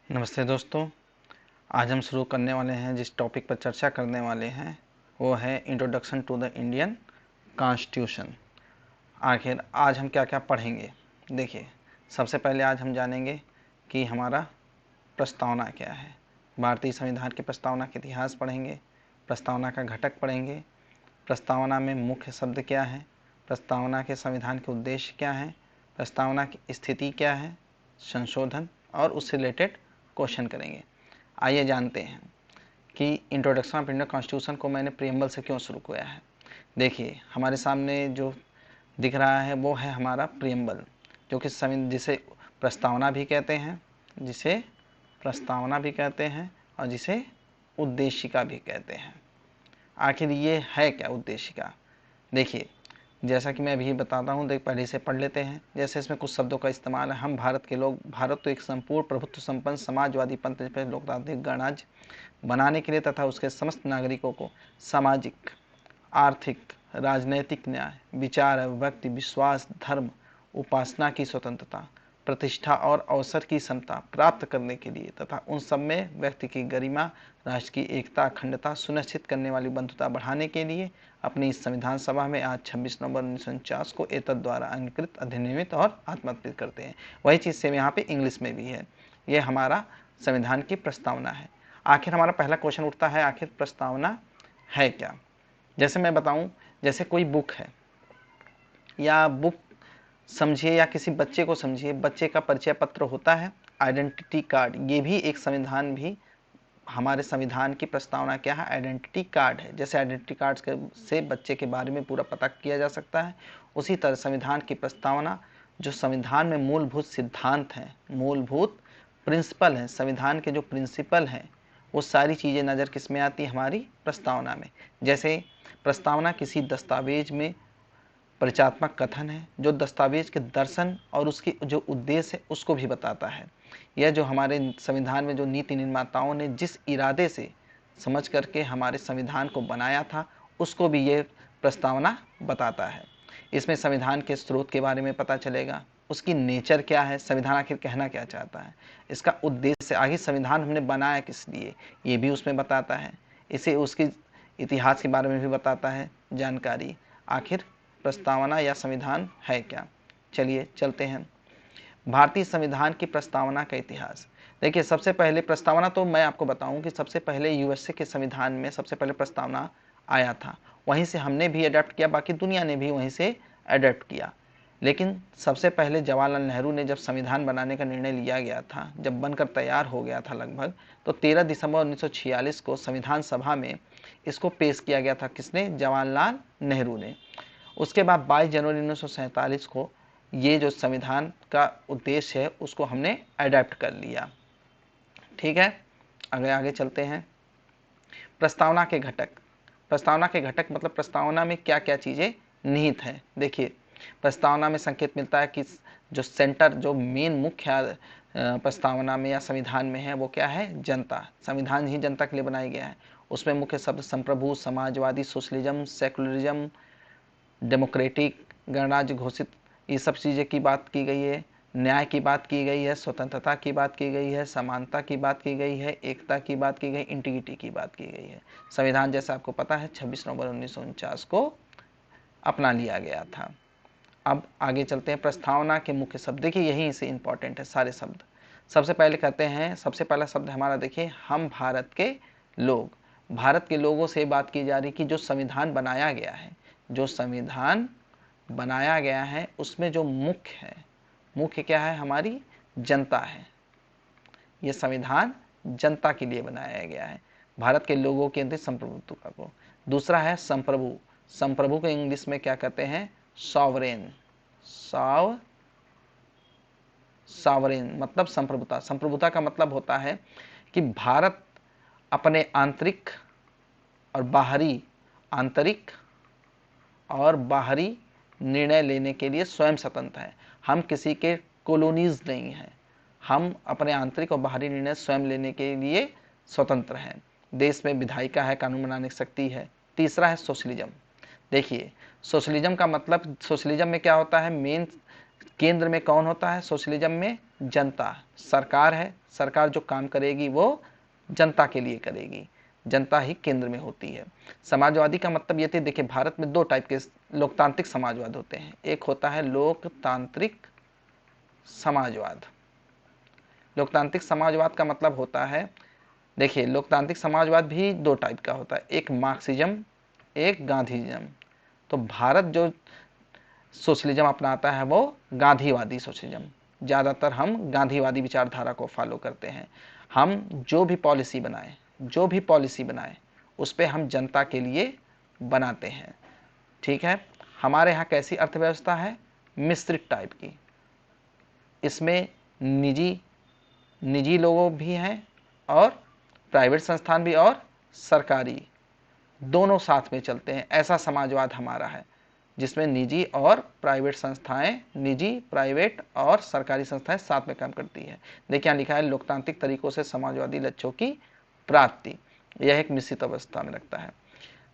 नमस्ते दोस्तों। आज हम शुरू करने वाले हैं, जिस टॉपिक पर चर्चा करने वाले हैं वो है introduction to the Indian constitution. आखिर आज हम क्या क्या पढ़ेंगे। देखिए, सबसे पहले आज हम जानेंगे कि हमारा प्रस्तावना क्या है। भारतीय संविधान की प्रस्तावना का इतिहास पढ़ेंगे, प्रस्तावना का घटक पढ़ेंगे, प्रस्तावना में मुख्य शब्द क्या है, प्रस्तावना के संविधान के उद्देश्य क्या हैं, प्रस्तावना की स्थिति क्या है, संशोधन और उससे रिलेटेड क्वेश्चन करेंगे। आइए जानते हैं कि इंट्रोडक्शन ऑफ इंडियन कॉन्स्टिट्यूशन को मैंने प्रियम्बल से क्यों शुरू किया है। देखिए, हमारे सामने जो दिख रहा है वो है हमारा प्रियम्बल, जो कि जिसे प्रस्तावना भी कहते हैं, और जिसे उद्देशिका भी कहते हैं। आखिर ये है क्या उद्देशिका। देखिए, जैसा कि मैं अभी बताता हूँ, देख पहले से पढ़ लेते हैं। जैसे इसमें कुछ शब्दों का इस्तेमाल है। हम भारत के लोग, भारत तो एक संपूर्ण प्रभुत्व संपन्न समाजवादी पंथ लोकतांत्रिक गणराज्य बनाने के लिए तथा उसके समस्त नागरिकों को सामाजिक, आर्थिक, राजनैतिक न्याय, विचार, व्यक्ति विश्वास, धर्म, उपासना की स्वतंत्रता, प्रतिष्ठा और अवसर की समता प्राप्त करने के लिए तथा उन सब में व्यक्ति की गरिमा, राष्ट्र की एकता, अखंडता सुनिश्चित करने वाली बंधुता बढ़ाने के लिए अपनी इस संविधान सभा में आज 26 नवंबर 1949 को एतद द्वारा अंगीकृत, अधिनियमित और आत्मत्रित करते हैं। वही चीज़ सेम यहाँ पे इंग्लिश में भी है। ये हमारा संविधान की प्रस्तावना है। आखिर हमारा पहला क्वेश्चन उठता है, आखिर प्रस्तावना है क्या। जैसे मैं बताऊं, जैसे कोई बुक है, या बुक समझिए या किसी बच्चे को समझिए, बच्चे का परिचय पत्र होता है, आइडेंटिटी कार्ड। ये भी एक संविधान भी हमारे संविधान की प्रस्तावना क्या है, आइडेंटिटी कार्ड है। जैसे आइडेंटिटी कार्ड से बच्चे के बारे में पूरा पता किया जा सकता है, उसी तरह संविधान की प्रस्तावना, जो संविधान में मूलभूत सिद्धांत हैं, मूलभूत प्रिंसिपल हैं, संविधान के जो प्रिंसिपल हैं, वो सारी चीज़ें नज़र किस में आती है, हमारी प्रस्तावना में। जैसे प्रस्तावना किसी दस्तावेज में परिचयात्मक कथन है, जो दस्तावेज के दर्शन और उसकी जो उद्देश्य है उसको भी बताता है। यह जो हमारे संविधान में जो नीति निर्माताओं ने जिस इरादे से समझ करके हमारे संविधान को बनाया था, उसको भी ये प्रस्तावना बताता है। इसमें संविधान के स्रोत के बारे में पता चलेगा, उसकी नेचर क्या है, संविधान आखिर कहना क्या चाहता है, इसका उद्देश्य, आखिर संविधान हमने बनाया किस लिए, ये भी उसमें बताता है। इसे उसके इतिहास के बारे में भी बताता है जानकारी। आखिर प्रस्तावना या संविधान है क्या। चलिए चलते हैं भारतीय संविधान की प्रस्तावना का इतिहास। देखिए, सबसे पहले प्रस्तावना तो मैं आपको बताऊं कि सबसे पहले यूएसए के संविधान में सबसे पहले प्रस्तावना आया था, वहीं से हमने भी अडेप्ट किया, बाकी दुनिया ने भी वहीं से अडेप्ट किया। लेकिन सबसे पहले जवाहरलाल नेहरू ने जब संविधान बनाने का निर्णय लिया गया था, जब बनकर तैयार हो गया था लगभग, तो 13 दिसंबर 1946 को संविधान सभा में इसको पेश किया गया था। किसने, जवाहरलाल नेहरू ने। उसके बाद 22 जनवरी 1947 को ये जो संविधान का उद्देश्य है उसको हमने अडेप्ट कर लिया। ठीक है, आगे चलते हैं। प्रस्तावना के घटक। प्रस्तावना के घटक मतलब प्रस्तावना में क्या क्या चीज़ें निहित हैं। देखिए, प्रस्तावना में संकेत मिलता है कि जो सेंटर, जो मेन मुख्य प्रस्तावना में या संविधान में है वो क्या है, जनता। संविधान ही जनता के लिए बनाया गया है। उसमें मुख्य शब्द संप्रभु, समाजवादी, सोशलिज्म, सेकुलरिज्म, डेमोक्रेटिक, गणराज्य घोषित, ये सब चीज़ें की बात की गई है। न्याय की बात की गई है, स्वतंत्रता की बात की गई है, समानता की बात की गई है, एकता की बात की गई, इंटीग्रिटी की बात की गई है। संविधान जैसा आपको पता है 26 नवंबर 1949 को अपना लिया गया था। अब आगे चलते हैं। प्रस्तावना के मुख्य शब्द, देखिए यहीं से इंपॉर्टेंट है सारे शब्द। सबसे पहले करते हैं, सबसे पहला शब्द हमारा देखिए, हम भारत के लोग। भारत के लोगों से बात की जा रही कि जो संविधान बनाया गया है, जो संविधान बनाया गया है उसमें जो मुख्य है, मुख्य क्या है, हमारी जनता है। ये संविधान जनता के लिए बनाया गया है, भारत के लोगों के अंदर संप्रभुत्व को। दूसरा है संप्रभु। संप्रभु को इंग्लिश में क्या कहते हैं, सॉवरेन। सॉवरेन मतलब संप्रभुता। संप्रभुता का मतलब होता है कि भारत अपने आंतरिक और बाहरी निर्णय लेने के लिए स्वयं स्वतंत्र है। हम किसी के कॉलोनीज नहीं हैं, हम अपने आंतरिक और बाहरी निर्णय स्वयं लेने के लिए स्वतंत्र हैं। देश में विधायिका है, कानून बनाने की शक्ति है। तीसरा है सोशलिज्म। देखिए, सोशलिज्म का मतलब, सोशलिज्म में क्या होता है, मेन केंद्र में कौन होता है सोशलिज्म में? जनता। सरकार है, सरकार जो काम करेगी वो जनता के लिए करेगी, जनता ही केंद्र में होती है। समाजवादी का मतलब ये थे, देखिए भारत में दो टाइप के लोकतांत्रिक समाजवाद होते हैं। एक होता है लोकतांत्रिक समाजवाद। लोकतांत्रिक समाजवाद का मतलब होता है, देखिए लोकतांत्रिक समाजवाद भी दो टाइप का होता है, एक मार्क्सिज्म, एक गांधीज्म। तो भारत जो सोशलिज्म अपनाता है वो गांधीवादी सोशलिज्म, ज़्यादातर हम गांधीवादी विचारधारा को फॉलो करते हैं। हम जो भी पॉलिसी बनाए उस पर हम जनता के लिए बनाते हैं। ठीक है, हमारे यहाँ कैसी अर्थव्यवस्था है? मिश्रित टाइप की। इसमें निजी लोगों भी हैं और प्राइवेट संस्थान भी और सरकारी, दोनों साथ में चलते हैं। ऐसा समाजवाद हमारा है जिसमें निजी और प्राइवेट संस्थाएं, निजी, प्राइवेट और सरकारी संस्थाएं साथ में काम करती है। देखिए यहाँ लिखा है लोकतांत्रिक तरीकों से समाजवादी लक्ष्यों की प्राप्ति, यह एक मिश्रित अवस्था में रखता है।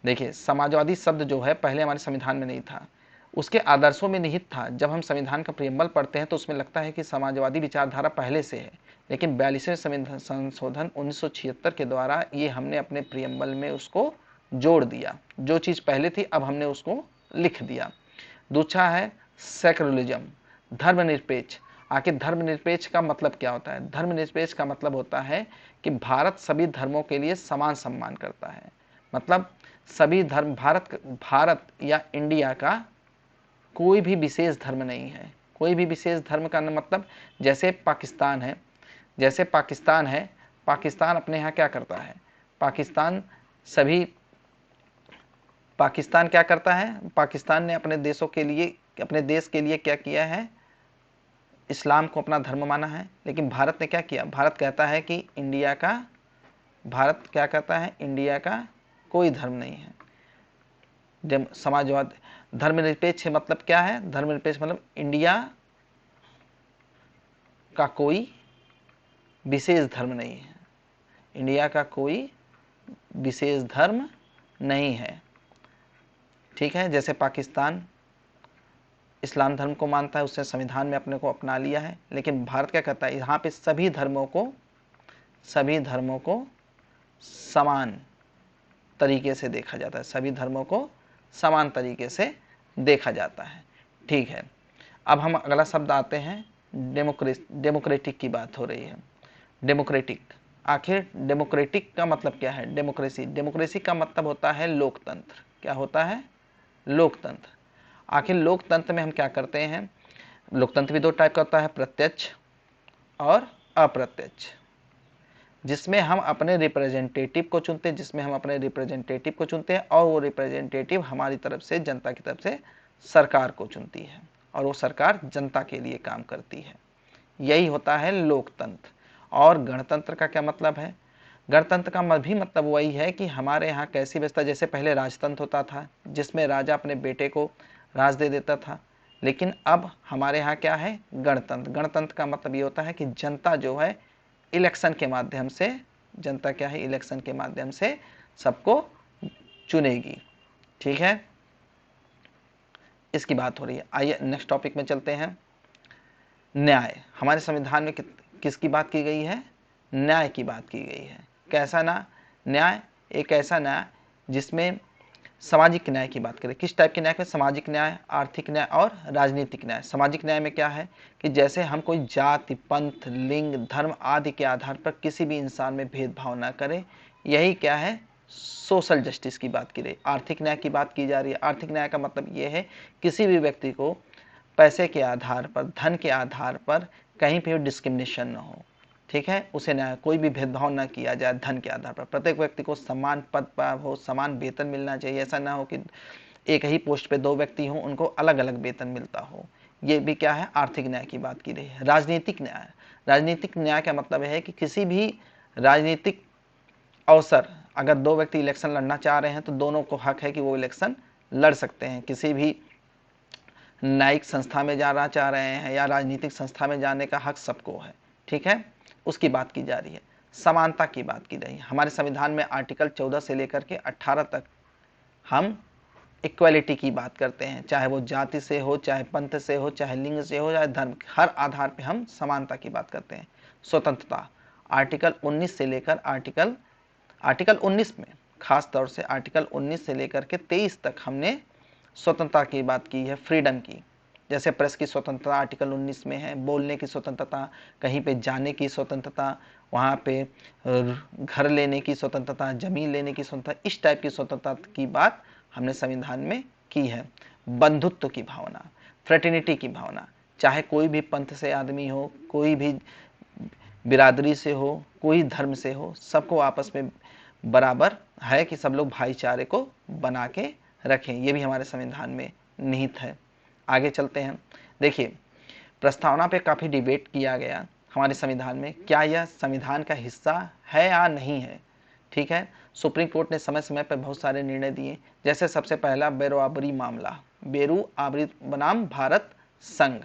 देखिए समाजवादी शब्द जो है पहले हमारे संविधान में नहीं था, उसके आदर्शों में निहित था। जब हम संविधान का प्रियम्बल पढ़ते हैं तो उसमें लगता है कि समाजवादी विचारधारा पहले से है, लेकिन 42वें संशोधन 1976 के द्वारा ये हमने अपने प्रियम्बल में उसको जोड़ दिया। जो चीज़ पहले थी अब हमने उसको लिख दिया। दूसरा है सेक्युलरिज्म, धर्मनिरपेक्ष। आखिर धर्मनिरपेक्ष का मतलब क्या होता है? धर्मनिरपेक्ष का मतलब होता है कि भारत सभी धर्मों के लिए समान सम्मान करता है। मतलब सभी धर्म, भारत या इंडिया का कोई भी विशेष धर्म नहीं है। कोई भी विशेष धर्म का मतलब जैसे पाकिस्तान है, पाकिस्तान अपने यहाँ क्या करता है? पाकिस्तान क्या करता है? पाकिस्तान ने अपने देश के लिए क्या किया है? इस्लाम को अपना धर्म माना है। लेकिन भारत ने क्या किया? भारत कहता है कि इंडिया का कोई धर्म नहीं है। समाजवाद, धर्मनिरपेक्ष मतलब क्या है? धर्मनिरपेक्ष मतलब इंडिया का कोई विशेष धर्म नहीं है, इंडिया का कोई विशेष धर्म नहीं है। ठीक है, जैसे पाकिस्तान इस्लाम धर्म को मानता है, उसने संविधान में अपने को अपना लिया है, लेकिन भारत क्या कहता है? यहाँ पे सभी धर्मों को समान तरीके से देखा जाता है, सभी धर्मों को समान तरीके से देखा जाता है। ठीक है, अब हम अगला शब्द आते हैं डेमोक्रेटिक की बात हो रही है। डेमोक्रेटिक, आखिर डेमोक्रेटिक का मतलब क्या है? डेमोक्रेसी का मतलब होता है लोकतंत्र। क्या होता है? लोकतंत्र। आखिर लोकतंत्र में हम क्या करते हैं? लोकतंत्र भी दो टाइप का होता है, प्रत्यक्ष और अप्रत्यक्ष, जिसमें हम अपने रिप्रेजेंटेटिव को चुनते हैं, और वो रिप्रेजेंटेटिव हमारी तरफ से, जनता की तरफ से सरकार को चुनती है और वो सरकार जनता के लिए काम करती है। यही होता है लोकतंत्र। और गणतंत्र का क्या मतलब है? गणतंत्र का भी मतलब वही है कि हमारे यहाँ कैसी व्यवस्था, जैसे पहले राजतंत्र होता था जिसमें राजा अपने बेटे को राज दे देता था, लेकिन अब हमारे यहाँ क्या है? गणतंत्र। गणतंत्र का मतलब ये होता है कि जनता जो है इलेक्शन के माध्यम से सबको चुनेगी। ठीक है, इसकी बात हो रही है। आइए नेक्स्ट टॉपिक में चलते हैं। न्याय। हमारे संविधान में किसकी बात की गई है? न्याय की बात की गई है। कैसा न्याय? एक ऐसा न्याय जिसमें सामाजिक न्याय की बात करें। किस टाइप के न्याय में? सामाजिक न्याय, आर्थिक न्याय और राजनीतिक न्याय। सामाजिक न्याय में क्या है कि जैसे हम कोई जाति, पंथ, लिंग, धर्म आदि के आधार पर किसी भी इंसान में भेदभाव ना करें, यही क्या है? सोशल जस्टिस की बात की रही। आर्थिक न्याय की बात की जा रही है। आर्थिक न्याय का मतलब ये है किसी भी व्यक्ति को पैसे के आधार पर, धन के आधार पर कहीं पे डिस्क्रिमिनेशन न हो। ठीक है, उसे न्याय, कोई भी भेदभाव न किया जाए धन के आधार पर। प्रत्येक व्यक्ति को समान पद पर हो, समान वेतन मिलना चाहिए। ऐसा ना हो कि एक ही पोस्ट पे दो व्यक्ति हों, उनको अलग अलग वेतन मिलता हो। ये भी क्या है? आर्थिक न्याय की बात की रही है। राजनीतिक न्याय। राजनीतिक न्याय का मतलब है कि किसी भी राजनीतिक अवसर, अगर दो व्यक्ति इलेक्शन लड़ना चाह रहे हैं तो दोनों को हक है कि वो इलेक्शन लड़ सकते हैं। किसी भी न्यायिक संस्था में जाना चाह रहे हैं या राजनीतिक संस्था में जाने का हक सबको है। ठीक है, उसकी बात की जा रही है। समानता की बात की रही है। हमारे संविधान में आर्टिकल 14 से लेकर के 18 तक हम इक्वालिटी की बात करते हैं, चाहे वो जाति से हो, चाहे पंथ से हो, चाहे लिंग से हो, चाहे धर्म, हर आधार पे हम समानता की बात करते हैं। स्वतंत्रता, आर्टिकल 19 से लेकर आर्टिकल 19 में खास तौर से आर्टिकल 19 से लेकर के 23 तक हमने स्वतंत्रता की बात की है, फ्रीडम की। जैसे प्रेस की स्वतंत्रता आर्टिकल 19 में है, बोलने की स्वतंत्रता, कहीं पे जाने की स्वतंत्रता, वहाँ पे घर लेने की स्वतंत्रता, जमीन लेने की स्वतंत्रता, इस टाइप की स्वतंत्रता की बात हमने संविधान में की है। बंधुत्व की भावना, फ्रेटर्निटी की भावना, चाहे कोई भी पंथ से आदमी हो, कोई भी बिरादरी से हो, कोई धर्म से हो, सबको आपस में बराबर है कि सब लोग भाईचारे को बना के रखें। ये भी हमारे संविधान में निहित है। आगे चलते हैं। देखिए, प्रस्तावना पे काफ़ी डिबेट किया गया हमारे संविधान में, क्या यह संविधान का हिस्सा है या नहीं है। ठीक है, सुप्रीम कोर्ट ने समय समय पर बहुत सारे निर्णय दिए। जैसे सबसे पहला बेरुआबरी मामला, बेरुआबरी बनाम भारत संघ,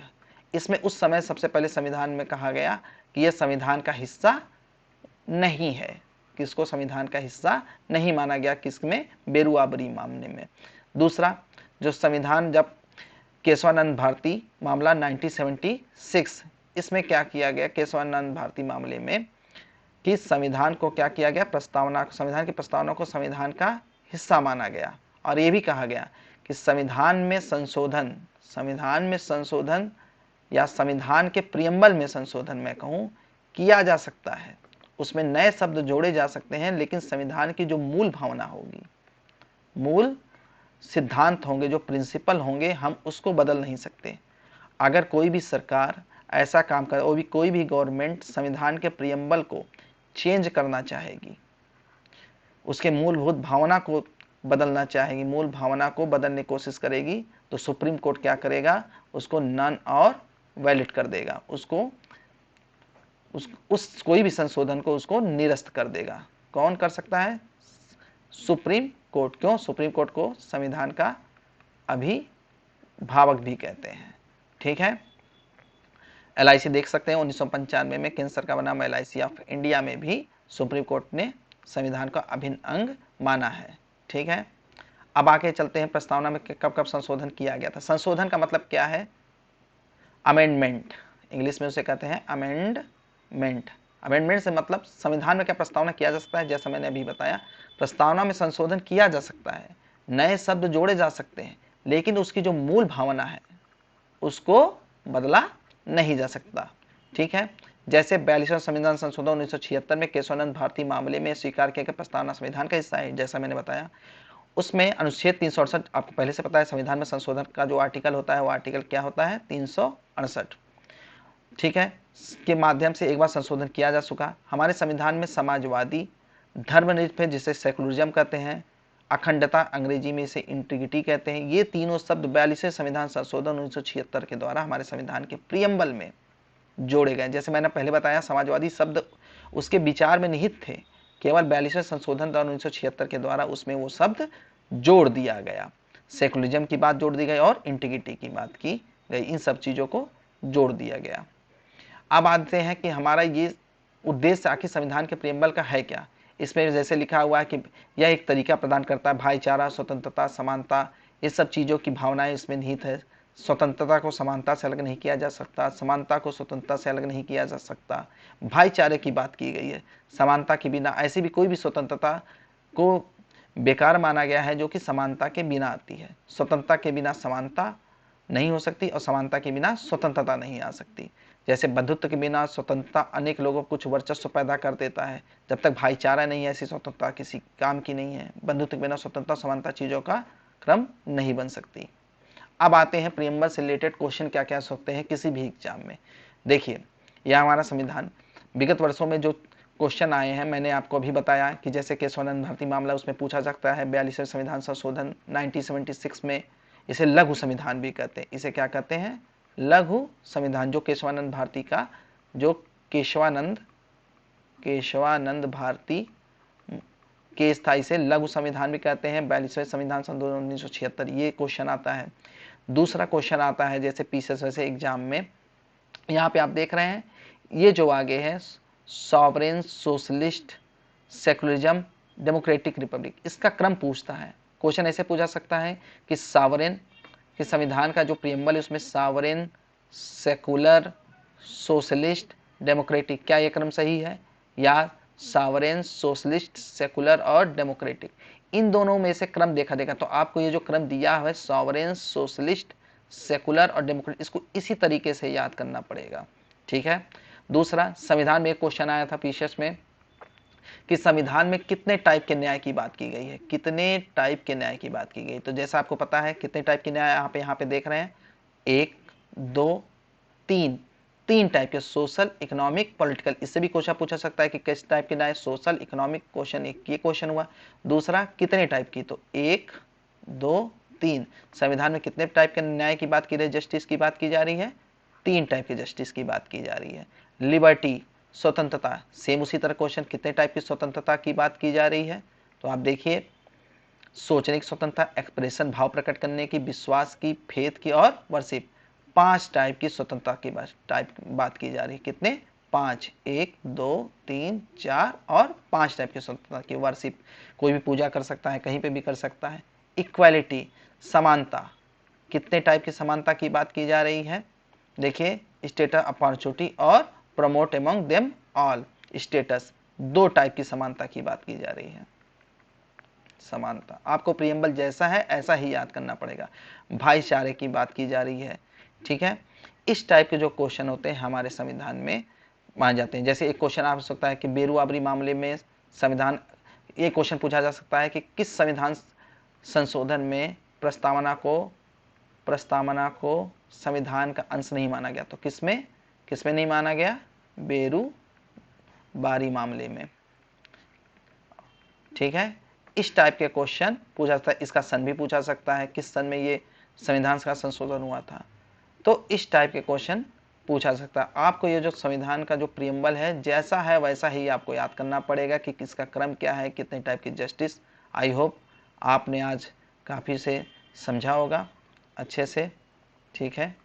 इसमें उस समय सबसे पहले संविधान में कहा गया कि यह संविधान का हिस्सा नहीं है, किसको संविधान का हिस्सा नहीं माना गया, किसमें, बेरुआबरी मामले में। दूसरा, जो संविधान जब केशवानंद भारती मामला 1976, इसमें क्या किया गया केशवानंद भारती मामले में कि संविधान को क्या किया गया, प्रस्तावना, संविधान की प्रस्तावना को संविधान का हिस्सा माना गया। और ये भी कहा गया कि संविधान में संशोधन या संविधान के प्रियम्बल में संशोधन मैं कहूँ किया जा सकता है, उसमें नए शब्द जोड़े जा सकते हैं, लेकिन संविधान की जो मूल भावना होगी, मूल सिद्धांत होंगे, जो प्रिंसिपल होंगे, हम उसको बदल नहीं सकते। अगर कोई भी सरकार ऐसा काम करे, वो भी कोई भी गवर्नमेंट संविधान के प्रियम्बल को चेंज करना चाहेगी, उसके मूलभूत भावना को बदलना चाहेगी, मूल भावना को बदलने की कोशिश करेगी, तो सुप्रीम कोर्ट क्या करेगा, उसको नन और वैलिड कर देगा, उसको उस कोई भी संशोधन को उसको निरस्त कर देगा। कौन कर सकता है, सुप्रीम कोर्ट। क्यों, सुप्रीम कोर्ट को संविधान का अभिभावक भी कहते हैं। ठीक है, LIC देख सकते हैं 1995 में केंद्र सरकार का नाम LIC ऑफ इंडिया में भी सुप्रीम कोर्ट ने संविधान का अभिन्न अंग माना है। ठीक है, अब आगे चलते हैं प्रस्तावना में कब कब संशोधन किया गया था। संशोधन का मतलब क्या है, अमेंडमेंट, इंग्लिश में उसे कहते हैं अमेंडमेंट। अमेंडमेंट से मतलब संविधान में क्या प्रस्तावना किया जा सकता है, जैसा मैंने अभी बताया, प्रस्तावना में संशोधन किया जा सकता है, नए शब्द जोड़े जा सकते हैं, लेकिन उसकी जो मूल भावना है उसको बदला नहीं जा सकता। ठीक है, जैसे 42वां संविधान संशोधन 1976 में केशवानंद भारती मामले में स्वीकार किया गया प्रस्तावना संविधान का हिस्सा है, जैसा मैंने बताया। उसमें अनुच्छेद 368, आपको पहले से पता है संविधान में संशोधन का जो आर्टिकल होता है वो आर्टिकल क्या होता है, 368। ठीक है, के माध्यम से एक बार संशोधन किया जा चुका। हमारे संविधान में समाजवादी, धर्मनिरपेक्ष जिसे सेकुलरिज्म कहते हैं, अखंडता अंग्रेजी में इसे इंटीग्रिटी कहते हैं, ये तीनों शब्द 42वें संविधान संशोधन 1976 के द्वारा हमारे संविधान के प्रियम्बल में जोड़े गए। जैसे मैंने पहले बताया, समाजवादी शब्द उसके विचार में निहित थे, केवल 42वें संशोधन 1976 के द्वारा उसमें वो शब्द जोड़ दिया गया, सेकुलरिज्म की बात जोड़ दी गई और इंटीग्रिटी की बात की गई, इन सब चीज़ों को जोड़ दिया गया। अब आते हैं कि हमारा ये उद्देश्य आखिर संविधान के प्रियम्बल का है क्या। इसमें जैसे लिखा हुआ है कि यह एक तरीका प्रदान करता है, भाईचारा, स्वतंत्रता, समानता, ये सब चीज़ों की भावनाएं इसमें निहित है। स्वतंत्रता को समानता से अलग नहीं किया जा सकता, समानता को स्वतंत्रता से अलग नहीं किया जा सकता, भाईचारे की बात की गई है। समानता के बिना ऐसी भी कोई भी स्वतंत्रता को बेकार माना गया है जो कि समानता के बिना आती है। स्वतंत्रता के बिना समानता नहीं हो सकती और समानता के बिना स्वतंत्रता नहीं आ सकती। जैसे बंधुत्व के बिना स्वतंत्रता अनेक लोगों को कुछ वर्चस्व पैदा कर देता है, जब तक भाईचारा नहीं है ऐसी स्वतंत्रता किसी काम की नहीं है। बंधुत्व के बिना स्वतंत्रता समानता चीज़ों का क्रम नहीं बन सकती। अब आते हैं प्रियम्बल से रिलेटेड क्वेश्चन क्या क्या सकते हैं किसी भी एग्जाम में। देखिए, यह हमारा संविधान विगत वर्षों में जो क्वेश्चन आए हैं मैंने आपको अभी बताया कि जैसे केशवानंद भारती मामला उसमें पूछा सकता है। 42वें संविधान संशोधन 1976 में, इसे लघु संविधान भी कहते हैं। इसे क्या कहते हैं, लघु संविधान। जो केशवानंद भारती का, जो केशवानंद भारती केस था, इसे लघु संविधान भी कहते हैं। 42वें संविधान संशोधन 1976, ये क्वेश्चन आता है। दूसरा क्वेश्चन आता है जैसे पीसीएस से एग्जाम में, यहाँ पे आप देख रहे हैं ये जो आगे है sovereign, socialist, secularism, democratic Republic, इसका क्रम पूछता है। क्वेश्चन ऐसे पूछा सकता है कि सावरेन, कि संविधान का जो प्रियम्बल है उसमें सावरेन, सेकुलर, सोशलिस्ट, डेमोक्रेटिक, क्या ये क्रम सही है? या सावरेन, सोशलिस्ट, सेकुलर और डेमोक्रेटिक, इन दोनों में से क्रम देखा देगा। तो आपको ये जो क्रम दिया है सावरेन, सोशलिस्ट, सेकुलर और डेमोक्रेटिक, इसको इसी तरीके से याद करना पड़ेगा। ठीक है। दूसरा, संविधान में एक क्वेश्चन आया था पीसीएस में कि संविधान में कितने टाइप के न्याय की बात की गई है, कितने टाइप के न्याय की बात की गई। तो जैसा आपको पता है कितने टाइप के न्याय यहाँ पे देख रहे हैं, 1, 2, 3, 3 टाइप के, सोशल, इकोनॉमिक, पॉलिटिकल। इससे भी क्वेश्चन पूछा सकता है कि किस टाइप के न्याय, सोशल, इकोनॉमिक, क्वेश्चन एक ये क्वेश्चन हुआ। दूसरा, कितने टाइप की, तो 1, 2, 3। संविधान में कितने टाइप के न्याय की बात की रही है, जस्टिस की बात की जा रही है, 3 टाइप के जस्टिस की बात की जा रही है। लिबर्टी, स्वतंत्रता, सेम उसी तरह क्वेश्चन, कितने टाइप की स्वतंत्रता की बात की जा रही है, तो आप देखिए, सोचने की स्वतंत्रता, एक्सप्रेशन, भाव प्रकट करने की, विश्वास की, फेथ की और वर्शिप, 5 टाइप की स्वतंत्रता की बात की जा रही है। कितने? 5, 1, 2, 3, 4 और 5 टाइप की स्वतंत्रता की। वर्शिप, कोई भी पूजा कर सकता है, कहीं पे भी कर सकता है। इक्वालिटी, समानता, कितने टाइप की समानता की बात की जा रही है, देखिए, स्टेटस, अपॉर्चुनिटी और promote among them all, status, 2 type की समानता की बात की जा रही है। समानता, आपको प्रियम्बल जैसा है ऐसा ही याद करना पड़ेगा। भाईचारे की बात की जा रही है। ठीक है। इस टाइप के जो क्वेश्चन होते हैं हमारे संविधान में माने जाते हैं। जैसे एक क्वेश्चन आ सकता है कि बेरुआबरी मामले में संविधान, ये क्वेश्चन पूछा जा सकता है कि किस संविधान संशोधन में प्रस्तावना को संविधान का अंश नहीं माना गया, तो किसमें नहीं माना गया, बेरुबारी मामले में। ठीक है। इस टाइप के क्वेश्चन पूछा सकता है। इसका सन भी पूछा सकता है, किस सन में ये संविधान का संशोधन हुआ था, तो इस टाइप के क्वेश्चन पूछा सकता है। आपको ये जो संविधान का जो प्रियम्बल है जैसा है वैसा ही आपको याद करना पड़ेगा कि किसका क्रम क्या है, कितने टाइप की जस्टिस। आई होप आपने आज काफ़ी से समझा होगा अच्छे से। ठीक है।